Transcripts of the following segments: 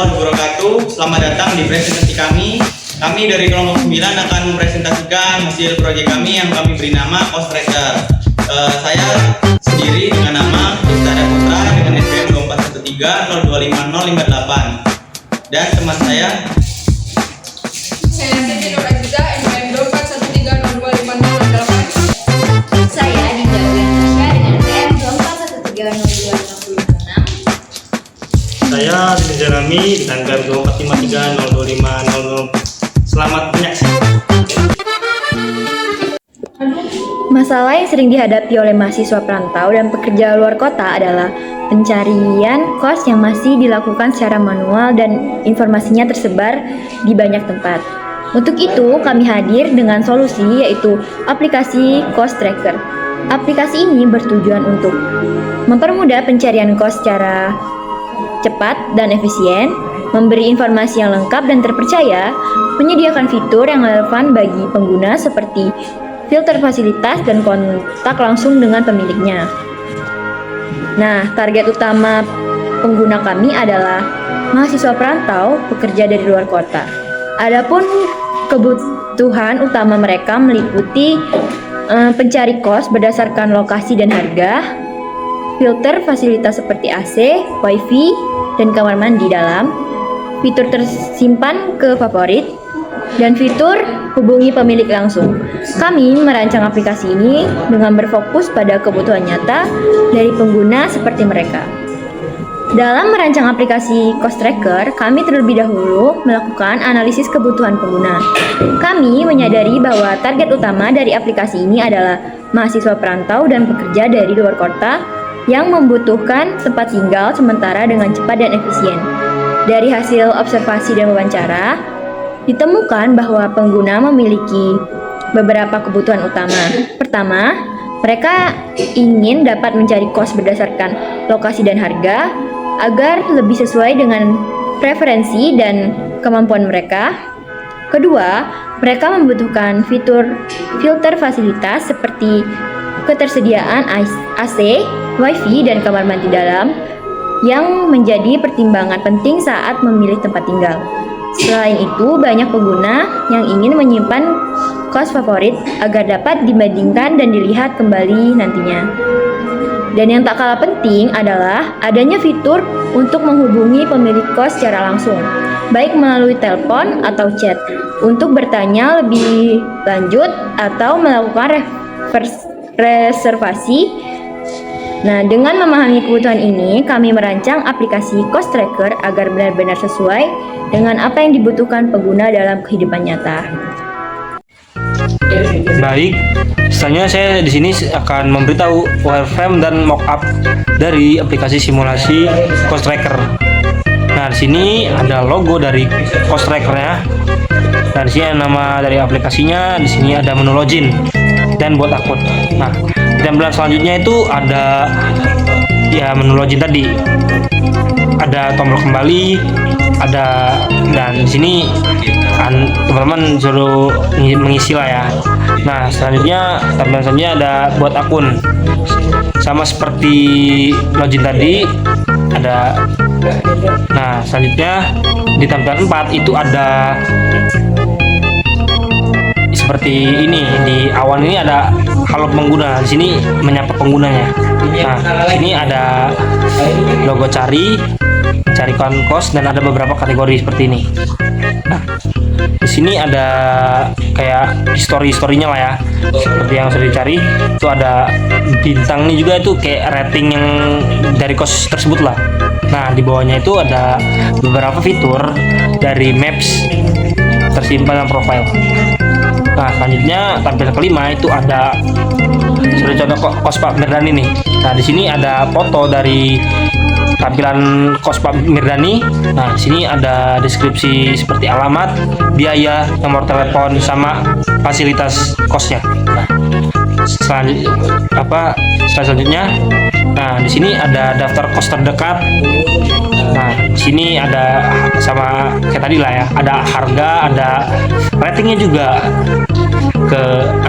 warahmatullahi wabarakatuh. Selamat datang di presentasi kami. Kami dari kelompok 9 akan mempresentasikan hasil proyek kami yang kami beri nama Cost Tracker. Saya sendiri dengan nama Istana Putra dengan SPM 2413025058. Dan teman saya Siti Nur Aziza, SPM 2413025058. Saya Dinda Wianasya dengan SPM 24130256. Saya Didi Jarami dengan KM 24530250. Selamat menyaksikan. Masalah yang sering dihadapi oleh mahasiswa perantau dan pekerja luar kota adalah pencarian kos yang masih dilakukan secara manual dan informasinya tersebar di banyak tempat. Untuk itu, kami hadir dengan solusi yaitu aplikasi Cost Tracker. Aplikasi ini bertujuan untuk mempermudah pencarian kos secara cepat dan efisien, memberi informasi yang lengkap dan terpercaya, menyediakan fitur yang relevan bagi pengguna seperti filter fasilitas dan kontak langsung dengan pemiliknya. Nah, target utama pengguna kami adalah mahasiswa perantau, pekerja dari luar kota. Adapun kebutuhan utama mereka meliputi pencari kos berdasarkan lokasi dan harga, filter fasilitas seperti AC, WiFi, dan kamar mandi dalam, fitur tersimpan ke favorit, dan fitur hubungi pemilik langsung. Kami merancang aplikasi ini dengan berfokus pada kebutuhan nyata dari pengguna seperti mereka. Dalam merancang aplikasi Cost Tracker, kami terlebih dahulu melakukan analisis kebutuhan pengguna. Kami menyadari bahwa target utama dari aplikasi ini adalah mahasiswa perantau dan pekerja dari luar kota yang membutuhkan tempat tinggal sementara dengan cepat dan efisien. Dari hasil observasi dan wawancara, ditemukan bahwa pengguna memiliki beberapa kebutuhan utama. Pertama, mereka ingin dapat mencari kos berdasarkan lokasi dan harga agar lebih sesuai dengan preferensi dan kemampuan mereka. Kedua, mereka membutuhkan fitur filter fasilitas seperti ketersediaan AC, WiFi, dan kamar mandi dalam yang menjadi pertimbangan penting saat memilih tempat tinggal. Selain itu, banyak pengguna yang ingin menyimpan kos favorit agar dapat dibandingkan dan dilihat kembali nantinya. Dan yang tak kalah penting adalah adanya fitur untuk menghubungi pemilik kos secara langsung, baik melalui telepon atau chat, untuk bertanya lebih lanjut atau melakukan reservasi. Nah, dengan memahami kebutuhan ini, kami merancang aplikasi Cost Tracker agar benar-benar sesuai dengan apa yang dibutuhkan pengguna dalam kehidupan nyata. Baik, selanjutnya saya di sini akan memberitahu wireframe dan mockup dari aplikasi simulasi Cost Tracker. Nah, di sini ada logo dari Cost Tracker-nya. Dan di sini nama dari aplikasinya, di sini ada menu login dan buat akun. Nah, tampilan selanjutnya itu ada menu login tadi. Ada tombol kembali, dan di sini teman-teman suruh mengisi lah ya. Nah, selanjutnya tampilan selanjutnya ada buat akun. Sama seperti login tadi ada. Nah, selanjutnya di tampilan 4 itu ada seperti ini. Di awan ini ada halo pengguna. Di sini menyapa penggunanya. Nah, ini ada logo cari kos, dan ada beberapa kategori seperti ini. Nah, di sini ada kayak historinya lah ya, seperti yang sudah dicari. Itu ada bintang nih juga, itu kayak rating yang dari kos tersebut lah. Nah, di bawahnya itu ada beberapa fitur dari Maps tersimpan dalam profile. Nah, selanjutnya tampilan kelima itu ada seperti contoh kos Pak Mirdani nih. Nah, di sini ada foto dari tampilan kos Pak Mirdani. Nah, di sini ada deskripsi seperti alamat, biaya, nomor telepon, sama fasilitas kosnya. Nah, selanjutnya, nah di sini ada daftar kos terdekat. Nah, di sini ada sama kayak tadi lah ya, ada harga, ada ratingnya juga,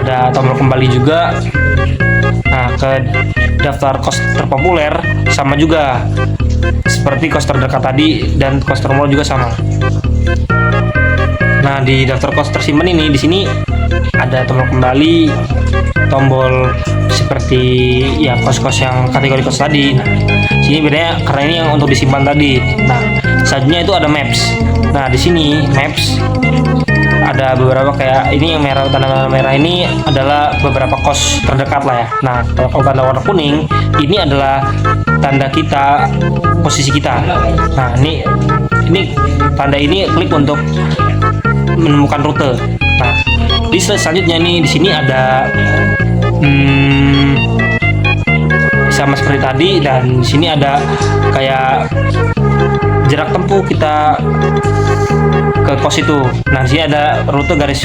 ada tombol kembali juga. Nah, daftar kos terpopuler sama juga seperti kos terdekat tadi, dan kos termurah juga sama. Nah, di daftar kos tersimpan ini di sini ada tombol kembali, tombol seperti ya kos-kos yang kategori kos tadi. Nah, sini bedanya karena ini yang untuk disimpan tadi. Nah, selanjutnya itu ada maps. Nah, di sini maps ada beberapa kayak ini yang merah, tanda merah ini adalah beberapa kos terdekat lah ya. Nah, kalau tanda warna kuning ini adalah tanda kita, posisi kita. Nah, ini tanda ini klik untuk menemukan rute. Nah, di selanjutnya nih di sini ada sama seperti tadi, dan di sini ada kayak jarak tempuh kita ke kos itu. Nah, di sini ada rute garis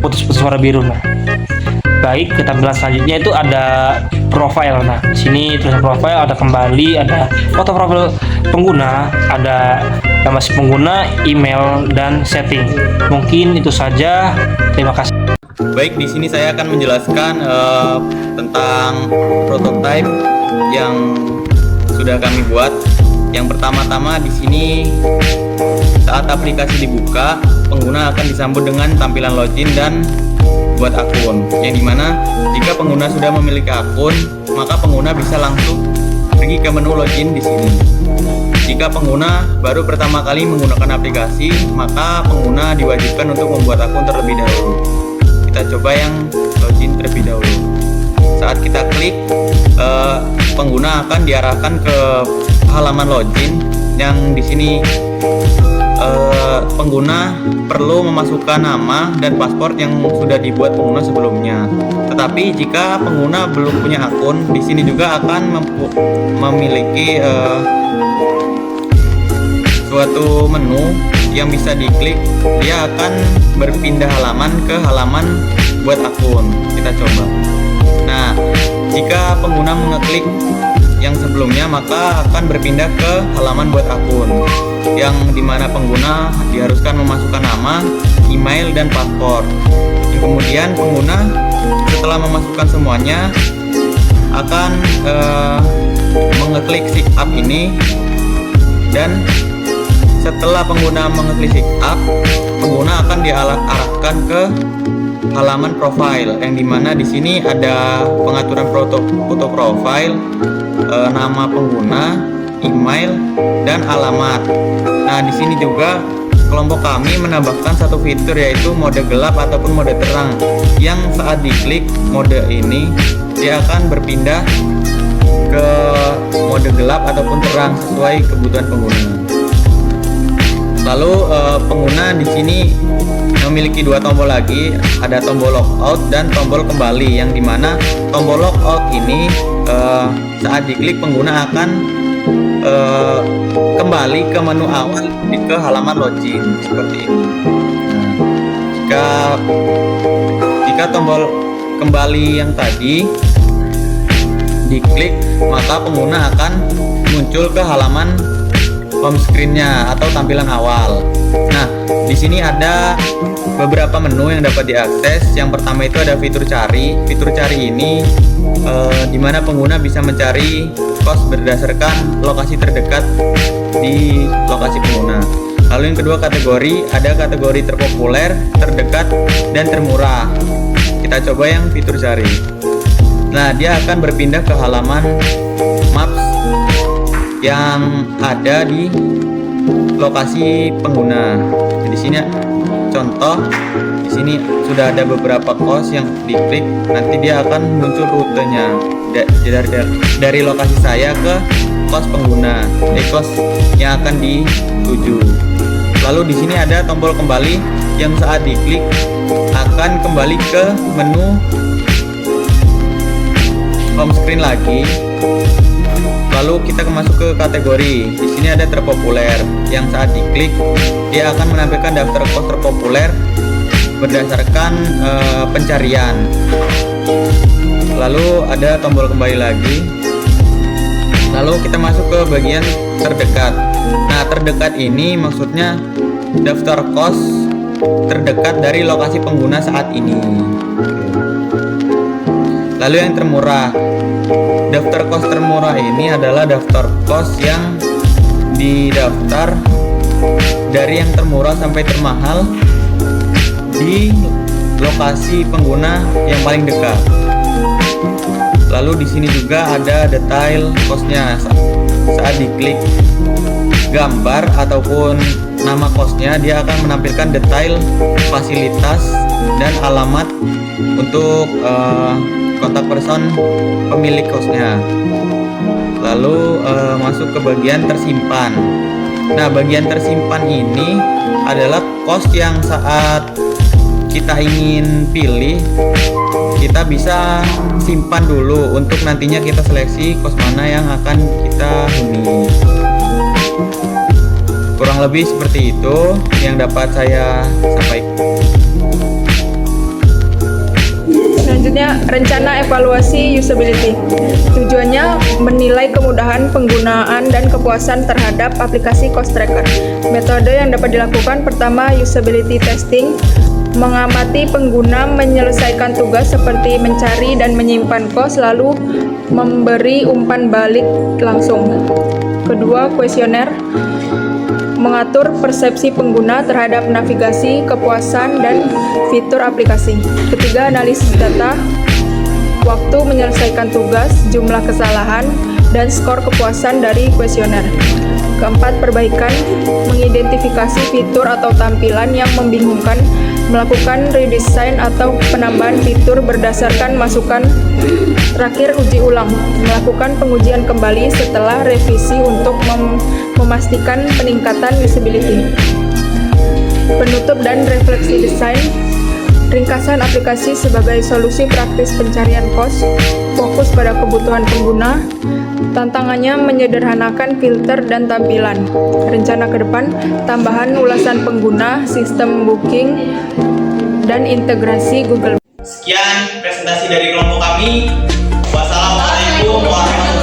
putus-putus warna biru. Nah, baik, ketampilan selanjutnya itu ada profile. Nah, di sini tulisan profile, ada kembali, ada foto profil pengguna, ada nama si pengguna, email, dan setting. Mungkin itu saja. Terima kasih. Baik, di sini saya akan menjelaskan tentang prototype yang sudah kami buat. Yang pertama-tama di sini saat aplikasi dibuka, pengguna akan disambut dengan tampilan login dan buat akun. Yang dimana jika pengguna sudah memiliki akun, maka pengguna bisa langsung pergi ke menu login di sini. Jika pengguna baru pertama kali menggunakan aplikasi, maka pengguna diwajibkan untuk membuat akun terlebih dahulu. Kita coba yang login terlebih dahulu. Saat kita klik, pengguna akan diarahkan ke halaman login yang di sini pengguna perlu memasukkan nama dan paspor yang sudah dibuat pengguna sebelumnya. Tetapi jika pengguna belum punya akun, di sini juga akan memiliki suatu menu yang bisa diklik. Dia akan berpindah halaman ke halaman buat akun. Kita coba. Nah, jika pengguna mengeklik yang sebelumnya, maka akan berpindah ke halaman buat akun, yang dimana pengguna diharuskan memasukkan nama, email, dan paspor. Kemudian pengguna setelah memasukkan semuanya akan mengeklik sign up ini, dan setelah pengguna mengeklik sign up, pengguna akan diarahkan ke halaman profile, yang dimana di sini ada pengaturan foto profile, nama pengguna, email, dan alamat. Nah, di sini juga kelompok kami menambahkan satu fitur, yaitu mode gelap ataupun mode terang, yang saat diklik mode ini dia akan berpindah ke mode gelap ataupun terang sesuai kebutuhan pengguna. Lalu pengguna di sini memiliki dua tombol lagi, ada tombol logout dan tombol kembali, yang dimana tombol logout ini saat diklik pengguna akan kembali ke menu awal ke halaman login seperti ini. Jika tombol kembali yang tadi diklik, maka pengguna akan muncul ke halaman home screen-nya atau tampilan awal. Nah, di sini ada beberapa menu yang dapat diakses. Yang pertama itu ada fitur cari. Fitur cari ini di mana pengguna bisa mencari kos berdasarkan lokasi terdekat di lokasi pengguna. Lalu yang kedua kategori, ada kategori terpopuler, terdekat, dan termurah. Kita coba yang fitur cari. Nah, dia akan berpindah ke halaman maps yang ada di lokasi pengguna. Di sini contoh, di sini sudah ada beberapa kos yang diklik, nanti dia akan muncul rutenya dari lokasi saya ke kos pengguna, kos yang akan dituju. Lalu di sini ada tombol kembali yang saat diklik akan kembali ke menu home screen lagi. Lalu kita masuk ke kategori. Di sini ada terpopuler, yang saat diklik dia akan menampilkan daftar kos terpopuler berdasarkan pencarian. Lalu ada tombol kembali lagi. Lalu kita masuk ke bagian terdekat. Nah, terdekat ini maksudnya daftar kos terdekat dari lokasi pengguna saat ini. Lalu yang termurah. Daftar kos termurah ini adalah daftar kos yang didaftar dari yang termurah sampai termahal di lokasi pengguna yang paling dekat. Lalu di sini juga ada detail kosnya. Saat diklik gambar ataupun nama kosnya, dia akan menampilkan detail fasilitas dan alamat untuk kontak person pemilik kosnya. Lalu masuk ke bagian tersimpan. Nah, bagian tersimpan ini adalah kos yang saat kita ingin pilih, kita bisa simpan dulu untuk nantinya kita seleksi kos mana yang akan kita huni. Kurang lebih seperti itu yang dapat saya sampaikan. Selanjutnya, rencana evaluasi usability. Tujuannya menilai kemudahan penggunaan dan kepuasan terhadap aplikasi cost tracker. Metode yang dapat dilakukan pertama, usability testing. Mengamati pengguna menyelesaikan tugas seperti mencari dan menyimpan kos, lalu memberi umpan balik langsung. Kedua, kuesioner. Mengatur persepsi pengguna terhadap navigasi, kepuasan, dan fitur aplikasi. Ketiga, analisis data, waktu menyelesaikan tugas, jumlah kesalahan, dan skor kepuasan dari kuesioner. Keempat, perbaikan, mengidentifikasi fitur atau tampilan yang membingungkan, melakukan redesign atau penambahan fitur berdasarkan masukan. Terakhir, uji ulang, melakukan pengujian kembali setelah revisi untuk memastikan peningkatan usability. Penutup dan refleksi desain. Ringkasan aplikasi sebagai solusi praktis pencarian kos, fokus pada kebutuhan pengguna, tantangannya menyederhanakan filter dan tampilan. Rencana ke depan, tambahan ulasan pengguna, sistem booking, dan integrasi Google. Sekian presentasi dari kelompok kami. Wassalamualaikum warahmatullahi wabarakatuh.